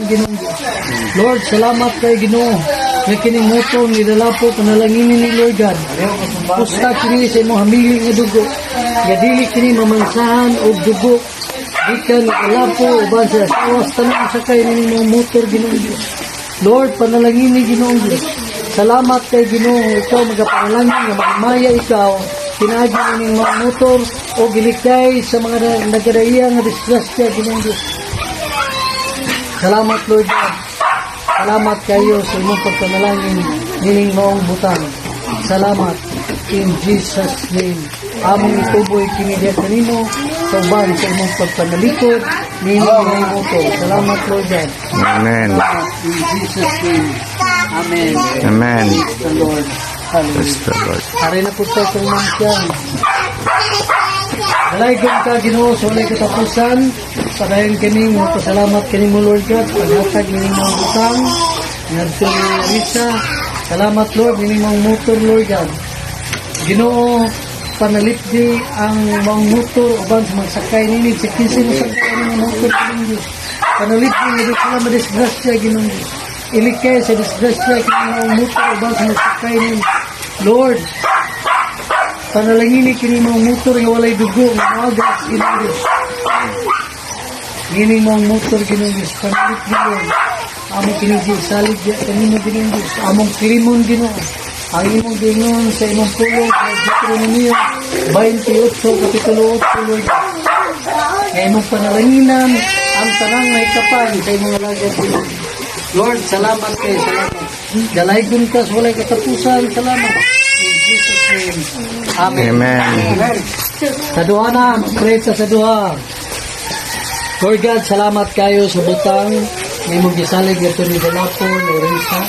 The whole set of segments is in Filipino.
Ginoong Diyos. Lord, salamat kay Ginoo. Nga kining motor ni dalapo panalangin ni Lord God. Pusta kini sa imong hamiling nga dugo. Nga dili kini mamansahan og dugo. Gikan ni dalapo uban sa awas tanang sakay ni imong motor Ginoong Diyos. Lord, panalangin ni Ginoong Diyos. Salamat kay Ginoo, ikaw magapanalangin nga magmaya ikaw. Pinagi ni mga motor o gilikay sa mga nagadaya nga disgrasya Ginoong Diyos. Salamat Lord God. Salamat kayo sa imong pagpanalangin nining maong butang. Salamat in Jesus name. Among ituboy kini diha kanimo sa uban sa imong pagpanalikod nining maong motor. Salamat Lord God. Amen. In Jesus name. Amen. Amen. Praise the Lord. Praise the Lord. Hari na po sa itong mansyan. Dalaygon ka, Ginoo, sa walay katapusan. Padayon kini, pasalamat kini mo, Lord God. Paghatag nining mga butang. Ngadto ni Risa. Salamat, Lord, nining mga motor, Lord God. Ginoo, panalipdi ang mga motor uban sa mga sakay nini. Sa 15 na sakay ng mga motor, Ginoo Diyos. Panalipdi, nga sila madisgrasya, Ginoo Diyos. Ilikay sa disgrasya kini mga motor uban sa mga sakay nini. Lord, panalangin kini mga motor nga walay dugo nga magas Ginoo Diyos. Gini mga motor Ginoo Diyos, panalit Ginoo. Among kinigi salig kanimo Ginoo Diyos. Among kilimon Ginoo. Ang imong gingon sa imong pulong sa Deuteronomio 28 kapitulo 8 Lord. Nga imong panalanginan ang tanang may kapan sa imong lagad Ginoo. Lord, salamat kayo, salamat. Dalaygon ka sa walay katapusan, salamat. In Jesus name. Amen. Amen. Sa duha na, pray sa duha. Lord God, salamat kayo sa butang. May mong gisalig ito ni Dalapo, ni Risa.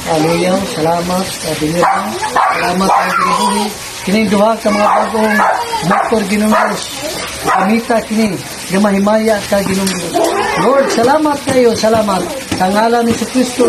Hallelujah. Salamat. Adinira. Salamat kayo kinibuhi. Kining duha sa mga bagong motor Ginoo Diyos. Kamita kini. Gamahimaya ka Ginoo Diyos. Lord, salamat kayo. Salamat. Sa ngalan ni Kristo.